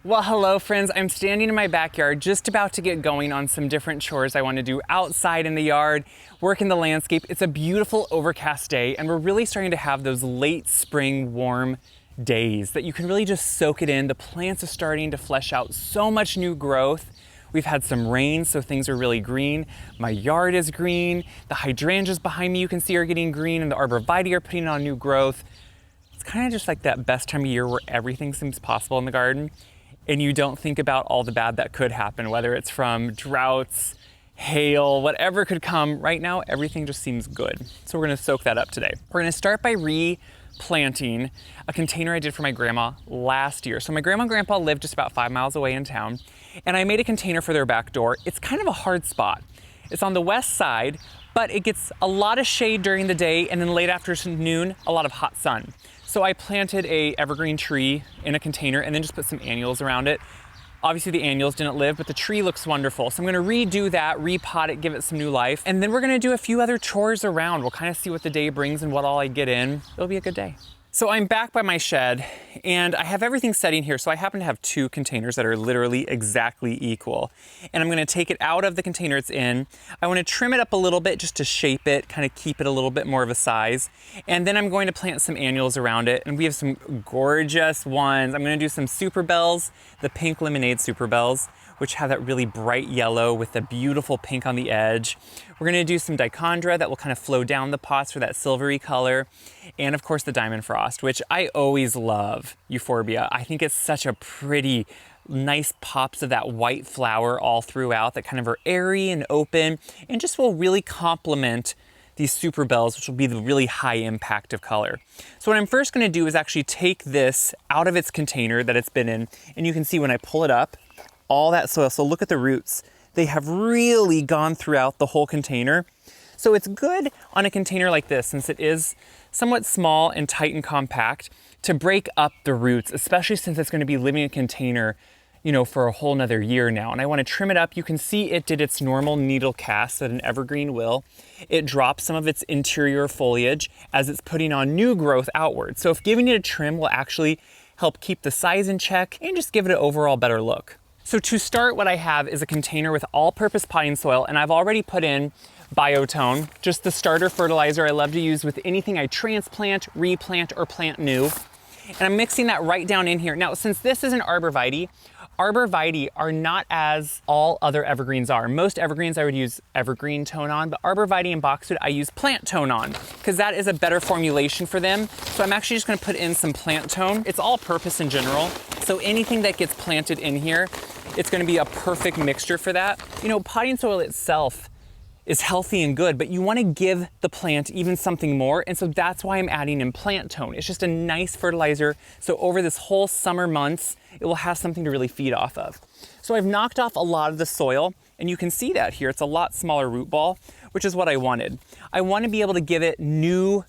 Well, hello friends. I'm standing in my backyard just about to get going on some different chores I want to do outside in the yard, work in the landscape. It's a beautiful overcast day and we're really starting to have those late spring warm days that you can really just soak it in. The plants are starting to flesh out so much new growth. We've had some rain, so things are really green. My yard is green. The hydrangeas behind me you can see are getting green and the arborvitae are putting on new growth. It's kind of just like that best time of year where everything seems possible in the garden. And you don't think about all the bad that could happen, whether it's from droughts, hail, whatever could come. Right now, everything just seems good. So we're gonna soak that up today. We're gonna start by replanting a container I did for my grandma last year. So my grandma and grandpa lived just about 5 miles away in town, and I made a container for their back door. It's kind of a hard spot. It's on the west side, but it gets a lot of shade during the day, and then late afternoon, a lot of hot sun. So I planted a evergreen tree in a container and then just put some annuals around it. Obviously the annuals didn't live, but the tree looks wonderful. So I'm gonna redo that, repot it, give it some new life. And then we're gonna do a few other chores around. We'll kind of see what the day brings and what all I get in. It'll be a good day. So I'm back by my shed and I have everything setting here. So I happen to have 2 containers that are literally exactly equal. And I'm gonna take it out of the container it's in. I wanna trim it up a little bit just to shape it, kind of keep it a little bit more of a size. And then I'm going to plant some annuals around it. And we have some gorgeous ones. I'm gonna do some super bells, the pink lemonade super bells, which have that really bright yellow with the beautiful pink on the edge. We're gonna do some dichondra that will kind of flow down the pots for that silvery color. And of course the diamond frost, which I always love, euphorbia. I think it's such a pretty, nice pops of that white flower all throughout that kind of are airy and open and just will really complement these super bells, which will be the really high impact of color. So what I'm first gonna do is actually take this out of its container that it's been in, and you can see when I pull it up, all that soil. So look at the roots. They have really gone throughout the whole container. So it's good on a container like this, since it is somewhat small and tight and compact, to break up the roots, especially since it's gonna be living in a container, you know, for a whole nother year now. And I wanna trim it up. You can see it did its normal needle cast that an evergreen will. It drops some of its interior foliage as it's putting on new growth outward. So if giving it a trim will actually help keep the size in check and just give it an overall better look. So to start, what I have is a container with all-purpose potting soil, and I've already put in Biotone, just the starter fertilizer I love to use with anything I transplant, replant, or plant new. And I'm mixing that right down in here. Now, since this is an arborvitae, arborvitae are not as all other evergreens are. Most evergreens I would use evergreen tone on, but arborvitae and boxwood I use plant tone on because that is a better formulation for them. So I'm actually just gonna put in some plant tone. It's all purpose in general. So anything that gets planted in here, it's gonna be a perfect mixture for that. You know, potting soil itself is healthy and good, but you wanna give the plant even something more. And so that's why I'm adding in plant tone. It's just a nice fertilizer. So over this whole summer months, it will have something to really feed off of. So I've knocked off a lot of the soil, and you can see that here. It's a lot smaller root ball, which is what I wanted. I wanna be able to give it new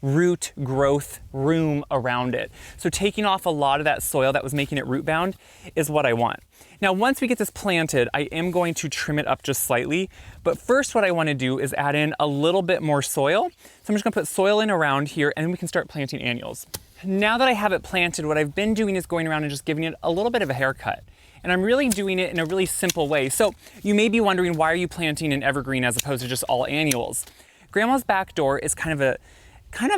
root growth room around it. So taking off a lot of that soil that was making it root bound is what I want. Now, once we get this planted, I am going to trim it up just slightly, but first what I wanna do is add in a little bit more soil. So I'm just gonna put soil in around here and then we can start planting annuals. Now that I have it planted, what I've been doing is going around and just giving it a little bit of a haircut. And I'm really doing it in a really simple way. So you may be wondering, why are you planting an evergreen as opposed to just all annuals? Grandma's back door is kind of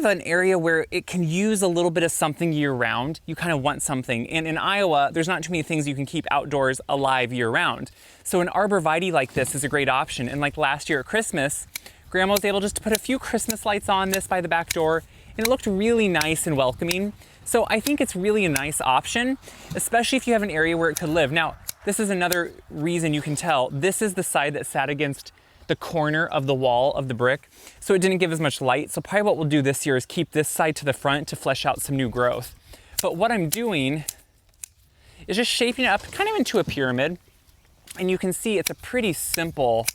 an area where it can use a little bit of something year round. You kind of want something. And in Iowa, there's not too many things you can keep outdoors alive year round. So an arborvitae like this is a great option. And like last year at Christmas, Grandma was able just to put a few Christmas lights on this by the back door, and it looked really nice and welcoming. So I think it's really a nice option, especially if you have an area where it could live. Now, this is another reason you can tell. This is the side that sat against the corner of the wall of the brick, so it didn't give as much light. So probably what we'll do this year is keep this side to the front to flesh out some new growth. But what I'm doing is just shaping it up kind of into a pyramid, and you can see it's a pretty simple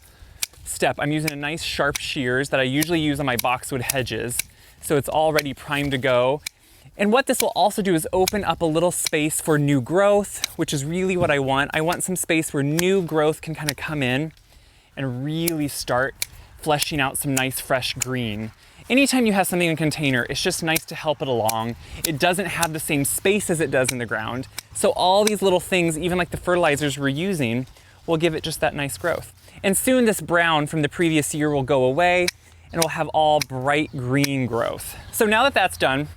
step. I'm using a nice sharp shears that I usually use on my boxwood hedges, so it's already primed to go. And what this will also do is open up a little space for new growth, which is really what I want. I want some space where new growth can kind of come in and really start fleshing out some nice fresh green. Anytime you have something in a container, it's just nice to help it along. It doesn't have the same space as it does in the ground. So all these little things, even like the fertilizers we're using, will give it just that nice growth. And soon this brown from the previous year will go away and we'll have all bright green growth. So now that that's done,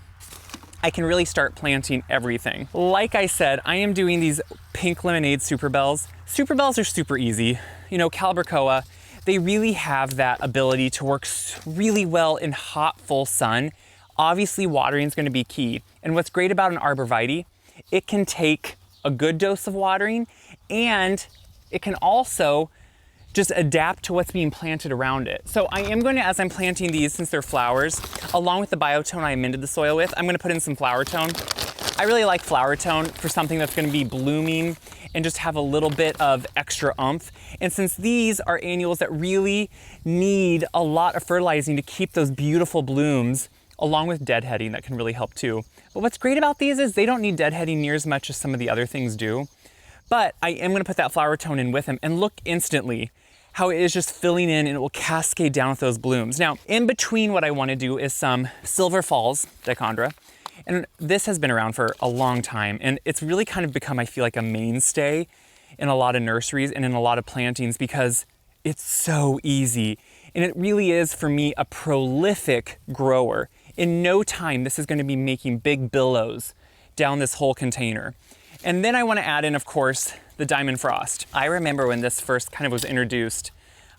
I can really start planting everything. Like I said, I am doing these pink lemonade superbells. Superbells are super easy. You know, Calibrachoa, they really have that ability to work really well in hot, full sun. Obviously, watering is going to be key. And what's great about an arborvitae, it can take a good dose of watering, and it can also just adapt to what's being planted around it. So I am going to, as I'm planting these, since they're flowers, along with the biotone I amended the soil with, I'm going to put in some flower tone. I really like flower tone for something that's going to be blooming and just have a little bit of extra oomph. And since these are annuals that really need a lot of fertilizing to keep those beautiful blooms, along with deadheading, that can really help too. But what's great about these is they don't need deadheading near as much as some of the other things do. But I am going to put that flower tone in with them, and look instantly how it is just filling in and it will cascade down with those blooms. Now, in between, what I want to do is some Silver Falls dichondra. And this has been around for a long time, and it's really kind of become, I feel like, a mainstay in a lot of nurseries and in a lot of plantings because it's so easy. And it really is, for me, a prolific grower. In no time, this is going to be making big billows down this whole container. And then I want to add in, of course, the Diamond Frost. I remember when this first kind of was introduced,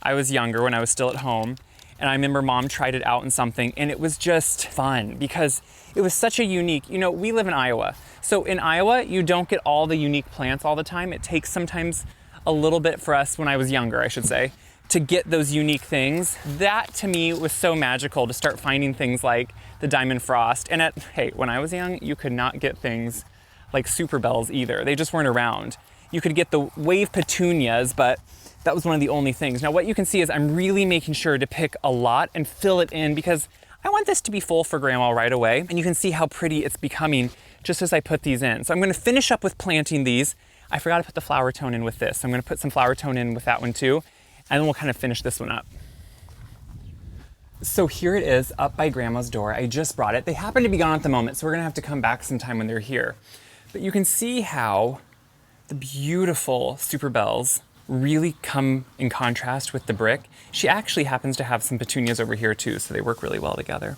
I was younger when I was still at home, and I remember Mom tried it out in something, and it was just fun because it was such a unique, you know, we live in Iowa. So in Iowa, you don't get all the unique plants all the time. It takes sometimes a little bit for us, when I was younger, I should say, to get those unique things. That to me was so magical, to start finding things like the Diamond Frost. And hey, when I was young, you could not get things like superbells either. They just weren't around. You could get the wave petunias, but that was one of the only things. Now what you can see is I'm really making sure to pick a lot and fill it in because I want this to be full for Grandma right away. And you can see how pretty it's becoming just as I put these in. So I'm gonna finish up with planting these. I forgot to put the flower tone in with this. So I'm gonna put some flower tone in with that one too, and then we'll kind of finish this one up. So here it is up by Grandma's door. I just brought it. They happen to be gone at the moment, so we're gonna have to come back sometime when they're here. But you can see how the beautiful superbells really come in contrast with the brick. She actually happens to have some petunias over here too, so they work really well together.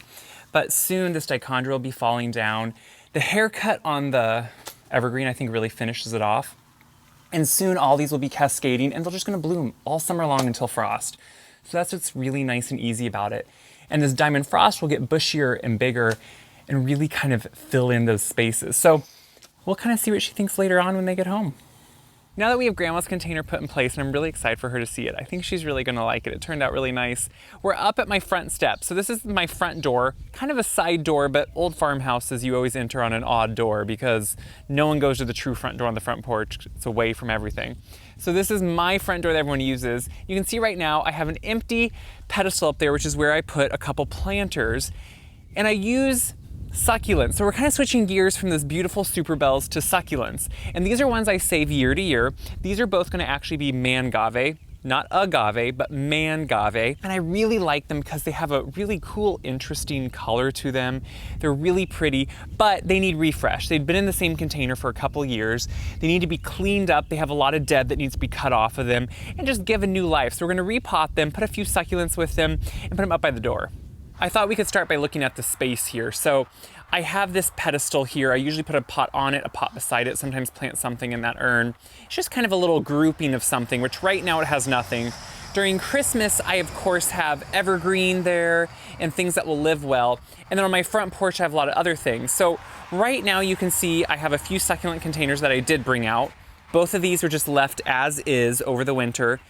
But soon this dichondra will be falling down. The haircut on the evergreen, I think, really finishes it off. And soon all these will be cascading, and they're just gonna bloom all summer long until frost. So that's what's really nice and easy about it. And this Diamond Frost will get bushier and bigger and really kind of fill in those spaces. So we'll kind of see what she thinks later on when they get home. Now that we have Grandma's container put in place, and I'm really excited for her to see it, I think she's really gonna like it. It turned out really nice. We're up at my front steps. So this is my front door, kind of a side door, but old farmhouses, you always enter on an odd door because no one goes to the true front door on the front porch. It's away from everything. So this is my front door that everyone uses. You can see right now I have an empty pedestal up there, which is where I put a couple planters, and I use succulents. So we're kind of switching gears from those beautiful superbells to succulents. And these are ones I save year to year. These are both going to actually be mangave, not agave, but mangave. And I really like them because they have a really cool, interesting color to them. They're really pretty, but they need refresh. They've been in the same container for a couple years. They need to be cleaned up. They have a lot of dead that needs to be cut off of them and just give a new life. So we're going to repot them, put a few succulents with them, and put them up by the door. I thought we could start by looking at the space here. So I have this pedestal here. I usually put a pot on it, a pot beside it, sometimes plant something in that urn. It's just kind of a little grouping of something, which right now it has nothing. During Christmas, I of course have evergreen there and things that will live well. And then on my front porch, I have a lot of other things. So right now you can see I have a few succulent containers that I did bring out. Both of these were just left as is over the winter.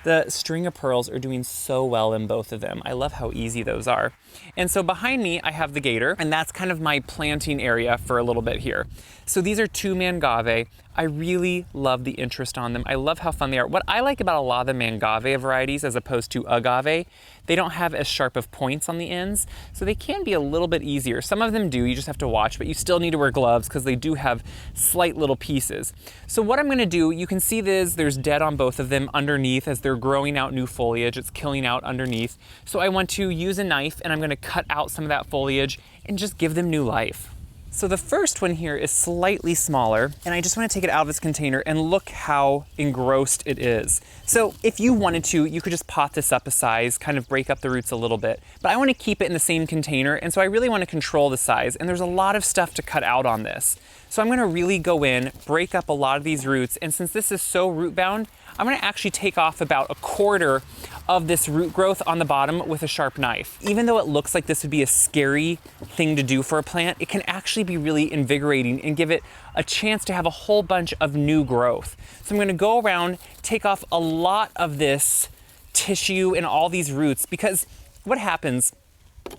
The string of pearls are doing so well in both of them. I love how easy those are. And so behind me, I have the gator, and that's kind of my planting area for a little bit here. So these are two mangave. I really love the interest on them. I love how fun they are. What I like about a lot of the mangave varieties as opposed to agave, they don't have as sharp of points on the ends, so they can be a little bit easier. Some of them do, you just have to watch, but you still need to wear gloves because they do have slight little pieces. So what I'm gonna do, you can see there's dead on both of them underneath as they're growing out new foliage. It's killing out underneath. So I want to use a knife and I'm gonna cut out some of that foliage and just give them new life. So the first one here is slightly smaller, and I just want to take it out of its container and look how engrossed it is. So if you wanted to, you could just pot this up a size, kind of break up the roots a little bit, but I want to keep it in the same container, and so I really want to control the size, and there's a lot of stuff to cut out on this. So I'm going to really go in, break up a lot of these roots, and since this is so root bound, I'm going to actually take off about a quarter of this root growth on the bottom with a sharp knife. Even though it looks like this would be a scary thing to do for a plant, it can actually be really invigorating and give it a chance to have a whole bunch of new growth. So I'm going to go around, take off a lot of this tissue and all these roots, because what happens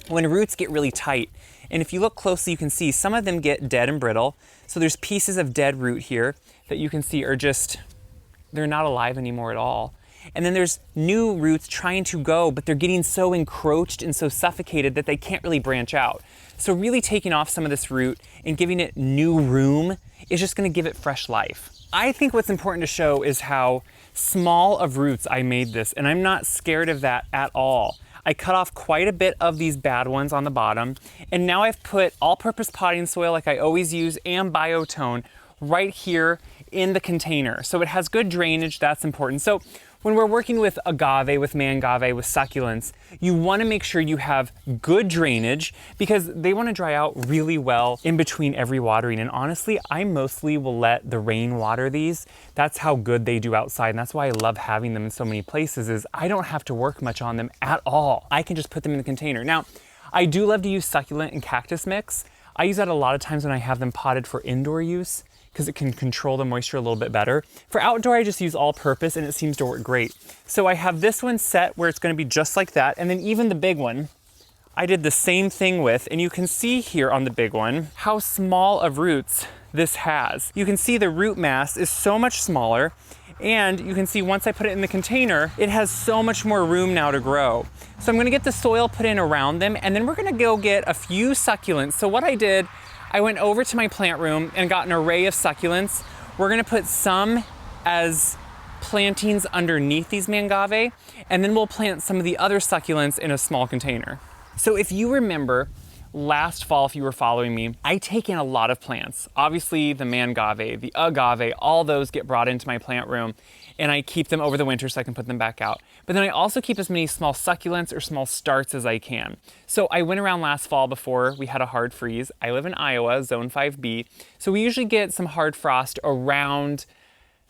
when roots get really tight, and if you look closely, you can see some of them get dead and brittle. So there's pieces of dead root here that you can see are just, they're not alive anymore at all. And then there's new roots trying to go, but they're getting so encroached and so suffocated that they can't really branch out. So really taking off some of this root and giving it new room is just gonna give it fresh life. I think what's important to show is how small of roots I made this, and I'm not scared of that at all. I cut off quite a bit of these bad ones on the bottom, and now I've put all-purpose potting soil like I always use and biotone right here in the container. So it has good drainage, that's important. So when we're working with agave, with mangave, with succulents, you wanna make sure you have good drainage because they wanna dry out really well in between every watering. And honestly, I mostly will let the rain water these. That's how good they do outside. And that's why I love having them in so many places is I don't have to work much on them at all. I can just put them in the container. Now, I do love to use succulent and cactus mix. I use that a lot of times when I have them potted for indoor use, because it can control the moisture a little bit better. For outdoor, I just use all purpose and it seems to work great. So I have this one set where it's gonna be just like that. And then even the big one, I did the same thing with, and you can see here on the big one, how small of roots this has. You can see the root mass is so much smaller, and you can see once I put it in the container, it has so much more room now to grow. So I'm gonna get the soil put in around them, and then we're gonna go get a few succulents. So what I did, I went over to my plant room and got an array of succulents. We're gonna put some as plantings underneath these mangave, and then we'll plant some of the other succulents in a small container. So if you remember, last fall, if you were following me, I take in a lot of plants. Obviously the mangave, the agave, all those get brought into my plant room, and I keep them over the winter so I can put them back out. But then I also keep as many small succulents or small starts as I can. So I went around last fall before we had a hard freeze. I live in Iowa, zone 5B. So we usually get some hard frost around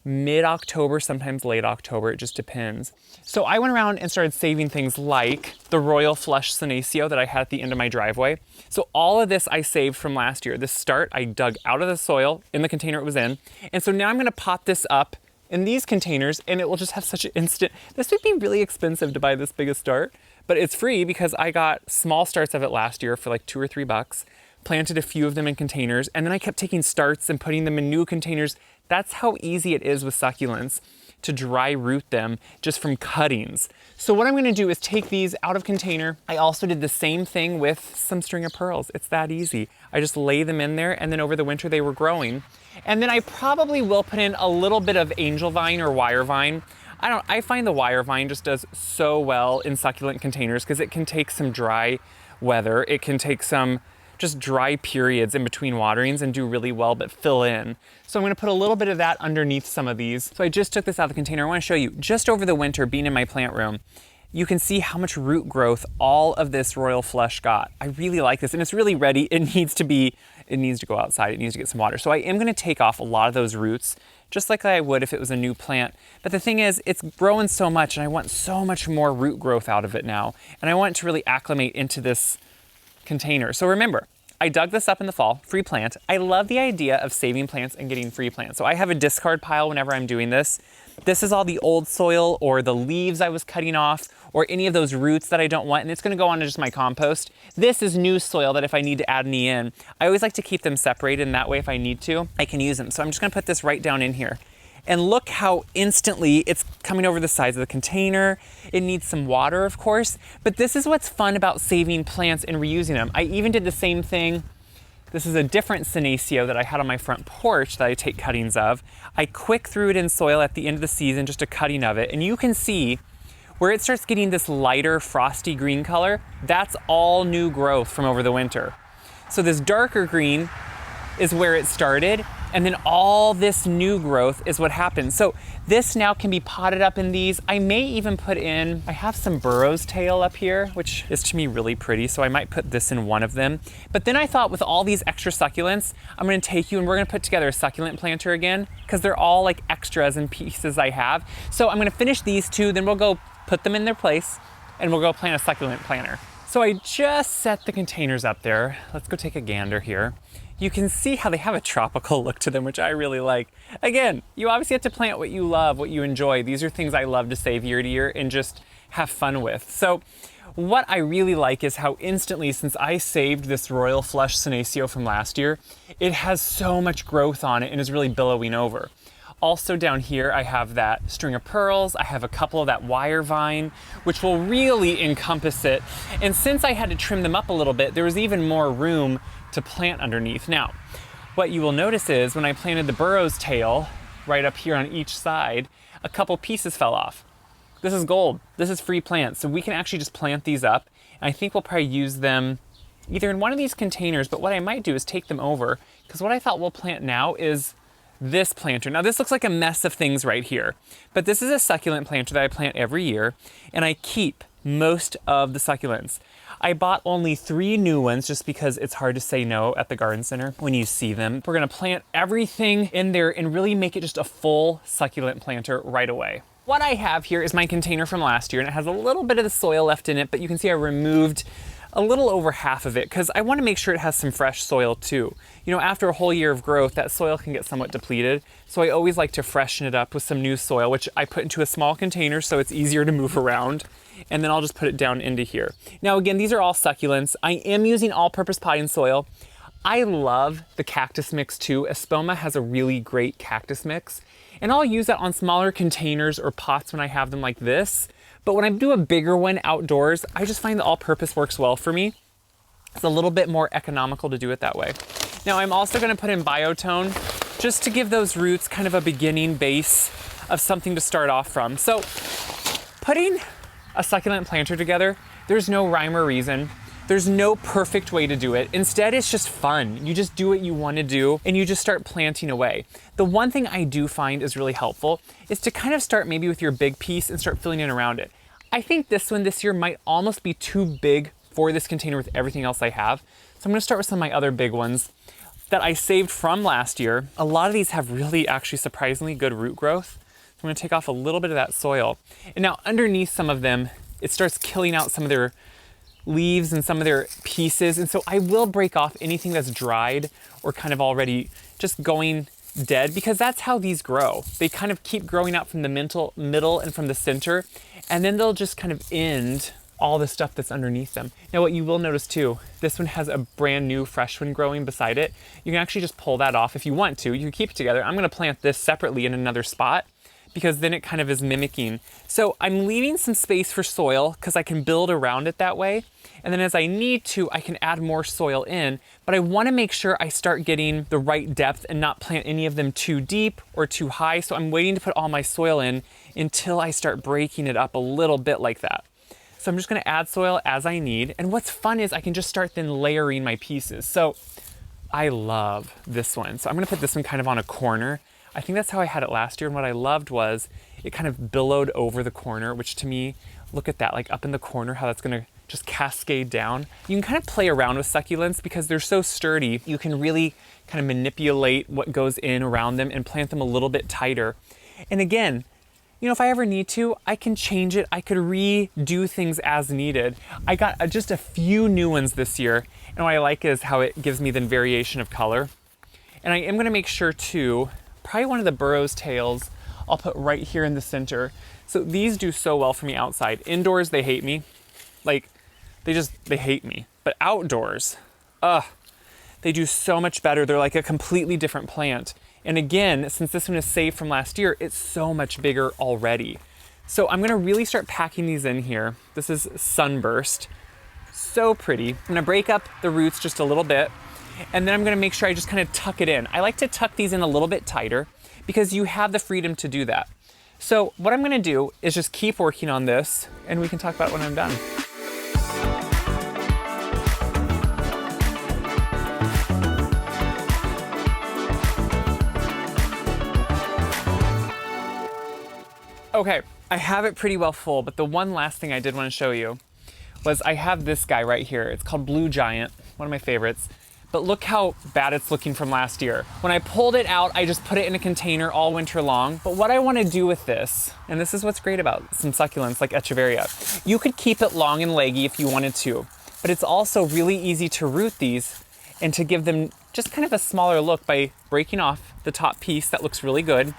mid-October, sometimes late October, it just depends. So I went around and started saving things like the Royal Flush Senecio that I had at the end of my driveway. So all of this I saved from last year. This start I dug out of the soil in the container it was in. And so now I'm gonna pot this up in these containers and it will just have such an instant, this would be really expensive to buy this big a start, but it's free because I got small starts of it last year for like $2 or $3, planted a few of them in containers, and then I kept taking starts and putting them in new containers. That's how easy it is with succulents to dry root them just from cuttings. So what I'm gonna do is take these out of container. I also did the same thing with some string of pearls. It's that easy. I just lay them in there and then over the winter they were growing. And then I probably will put in a little bit of angel vine or wire vine. I find the wire vine just does so well in succulent containers because it can take some dry weather. It can take some just dry periods in between waterings and do really well, but fill in. So I'm gonna put a little bit of that underneath some of these. So I just took this out of the container. I wanna show you, just over the winter being in my plant room, you can see how much root growth all of this Royal Flush got. I really like this and it's really ready. It needs to go outside. It needs to get some water. So I am gonna take off a lot of those roots, just like I would if it was a new plant. But the thing is, it's growing so much and I want so much more root growth out of it now. And I want it to really acclimate into this container. So remember, I dug this up in the fall, free plant. I love the idea of saving plants and getting free plants. So I have a discard pile whenever I'm doing this. This is all the old soil or the leaves I was cutting off or any of those roots that I don't want, and it's gonna go on to just my compost. This is new soil that if I need to add any in, I always like to keep them separated, and that way if I need to, I can use them. So I'm just gonna put this right down in here. And look how instantly it's coming over the sides of the container. It needs some water, of course, but this is what's fun about saving plants and reusing them. I even did the same thing. This is a different Senecio that I had on my front porch that I take cuttings of. I quick threw it in soil at the end of the season, just a cutting of it, and you can see where it starts getting this lighter frosty green color. That's all new growth from over the winter. So this darker green is where it started, and then all this new growth is what happens. So this now can be potted up in these. I may even put in, I have some burrows tail up here, which is to me really pretty, so I might put this in one of them. But then I thought with all these extra succulents, I'm gonna take you and we're gonna put together a succulent planter again, because they're all like extras and pieces I have. So I'm gonna finish these two, then we'll go put them in their place, and we'll go plant a succulent planter. So I just set the containers up there. Let's go take a gander here. You can see how they have a tropical look to them, which I really like. Again, you obviously have to plant what you love, what you enjoy. These are things I love to save year to year and just have fun with. So what I really like is how instantly, since I saved this Royal Flush Senecio from last year, it has so much growth on it and is really billowing over. Also down here, I have that string of pearls. I have a couple of that wire vine, which will really encompass it. And since I had to trim them up a little bit, there was even more room to plant underneath. Now, what you will notice is when I planted the burrows tail right up here on each side, a couple pieces fell off. This is gold. This is free plants. So we can actually just plant these up. And I think we'll probably use them either in one of these containers, but what I might do is take them over, because what I thought we'll plant now is this planter. Now this looks like a mess of things right here, but this is a succulent planter that I plant every year, and I keep most of the succulents. I bought only 3 new ones just because it's hard to say no at the garden center when you see them. We're gonna plant everything in there and really make it just a full succulent planter right away. What I have here is my container from last year, and it has a little bit of the soil left in it, but you can see I removed a little over half of it because I want to make sure it has some fresh soil too. You know, after a whole year of growth, that soil can get somewhat depleted. So I always like to freshen it up with some new soil, which I put into a small container so it's easier to move around. And then I'll just put it down into here. Now again, these are all succulents. I am using all-purpose potting soil. I love the cactus mix too. Espoma has a really great cactus mix. And I'll use that on smaller containers or pots when I have them like this. But when I do a bigger one outdoors, I just find the all-purpose works well for me. It's a little bit more economical to do it that way. Now I'm also gonna put in biotone just to give those roots kind of a beginning base of something to start off from. So putting a succulent planter together, there's no rhyme or reason. There's no perfect way to do it. Instead, it's just fun. You just do what you want to do and you just start planting away. The one thing I do find is really helpful is to kind of start maybe with your big piece and start filling in around it. I think this one this year might almost be too big for this container with everything else I have. So I'm gonna start with some of my other big ones that I saved from last year. A lot of these have really actually surprisingly good root growth. So I'm gonna take off a little bit of that soil. And now underneath some of them, it starts killing out some of their leaves and some of their pieces. And so I will break off anything that's dried or kind of already just going dead, because that's how these grow. They kind of keep growing out from the middle and from the center, and then they'll just kind of end all the stuff that's underneath them. Now what you will notice too, this one has a brand new fresh one growing beside it. You can actually just pull that off if you want to. You can keep it together. I'm gonna plant this separately in another spot, because then it kind of is mimicking. So I'm leaving some space for soil because I can build around it that way. And then as I need to, I can add more soil in, but I want to make sure I start getting the right depth and not plant any of them too deep or too high. So I'm waiting to put all my soil in until I start breaking it up a little bit like that. So I'm just going to add soil as I need. And what's fun is I can just start then layering my pieces. So I love this one. So I'm going to put this one kind of on a corner. I think that's how I had it last year. And what I loved was it kind of billowed over the corner, which to me, look at that, like up in the corner, how that's gonna just cascade down. You can kind of play around with succulents because they're so sturdy. You can really kind of manipulate what goes in around them and plant them a little bit tighter. And again, you know, if I ever need to, I can change it. I could redo things as needed. I got just a few new ones this year, and what I like is how it gives me the variation of color. And I am gonna make sure too, probably one of the burrow's tails I'll put right here in the center. So these do so well for me outside. Indoors, they hate me. Like, they hate me. But outdoors, they do so much better. They're like a completely different plant. And again, since this one is saved from last year, it's so much bigger already. So I'm gonna really start packing these in here. This is Sunburst. So pretty. I'm gonna break up the roots just a little bit, and then I'm gonna make sure I just kind of tuck it in. I like to tuck these in a little bit tighter because you have the freedom to do that. So what I'm gonna do is just keep working on this, and we can talk about it when I'm done. Okay, I have it pretty well full, but the one last thing I did want to show you was I have this guy right here. It's called Blue Giant, one of my favorites. But look how bad it's looking from last year. When I pulled it out, I just put it in a container all winter long. But what I want to do with this, and this is what's great about some succulents like Echeveria, you could keep it long and leggy if you wanted to, but it's also really easy to root these and to give them just kind of a smaller look by breaking off the top piece that looks really good,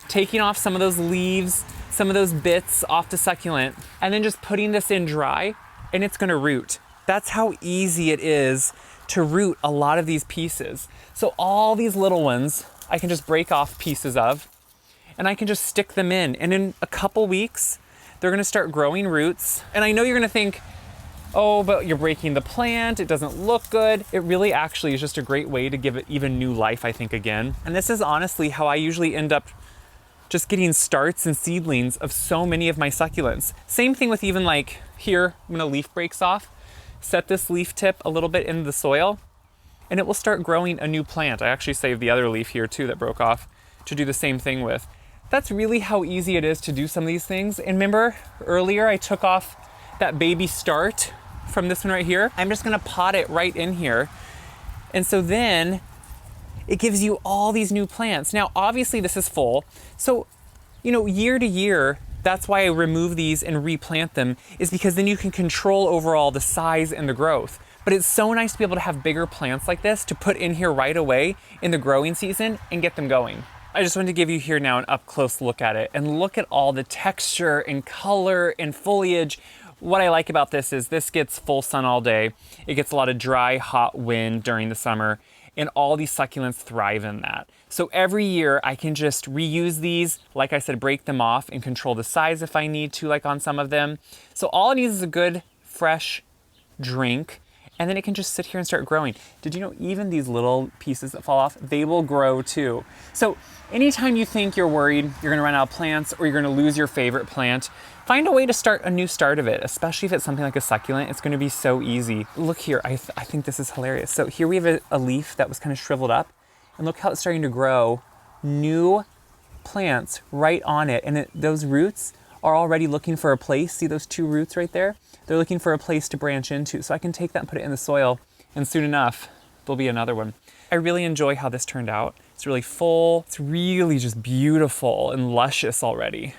taking off some of those leaves, some of those bits off the succulent, and then just putting this in dry, and it's gonna root. That's how easy it is to root a lot of these pieces. So all these little ones, I can just break off pieces of, and I can just stick them in. And in a couple weeks, they're gonna start growing roots. And I know you're gonna think, oh, but you're breaking the plant, it doesn't look good. It really actually is just a great way to give it even new life, I think, again. And this is honestly how I usually end up just getting starts and seedlings of so many of my succulents. Same thing with even like here, when a leaf breaks off, set this leaf tip a little bit into the soil and it will start growing a new plant. I actually saved the other leaf here too that broke off to do the same thing with. That's really how easy it is to do some of these things. And remember earlier I took off that baby start from this one right here. I'm just gonna pot it right in here. And so then it gives you all these new plants. Now, obviously this is full. So, you know, year to year, that's why I remove these and replant them, is because then you can control overall the size and the growth. But it's so nice to be able to have bigger plants like this to put in here right away in the growing season and get them going. I just wanted to give you here now an up close look at it and look at all the texture and color and foliage. What I like about this is this gets full sun all day. It gets a lot of dry, hot wind during the summer, and all these succulents thrive in that. So every year I can just reuse these, like I said, break them off and control the size if I need to, like on some of them. So all it needs is a good, fresh drink, and then it can just sit here and start growing. Did you know even these little pieces that fall off, they will grow too. So anytime you think you're worried you're gonna run out of plants or you're gonna lose your favorite plant, find a way to start a new start of it, especially if it's something like a succulent. It's gonna be so easy. Look here, I think this is hilarious. So here we have a leaf that was kind of shriveled up, and look how it's starting to grow new plants right on it. And those roots are already looking for a place. See those two roots right there? They're looking for a place to branch into. So I can take that and put it in the soil, and soon enough, there'll be another one. I really enjoy how this turned out. It's really full. It's really just beautiful and luscious already.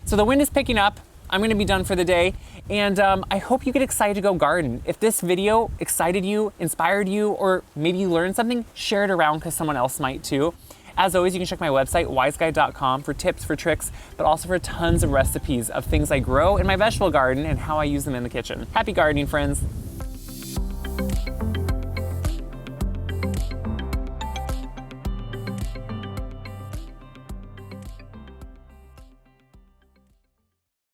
So the wind is picking up. I'm gonna be done for the day, and I hope you get excited to go garden. If this video excited you, inspired you, or maybe you learned something, share it around because someone else might too. As always, you can check my website, wyseguide.com, for tips, for tricks, but also for tons of recipes of things I grow in my vegetable garden and how I use them in the kitchen. Happy gardening, friends.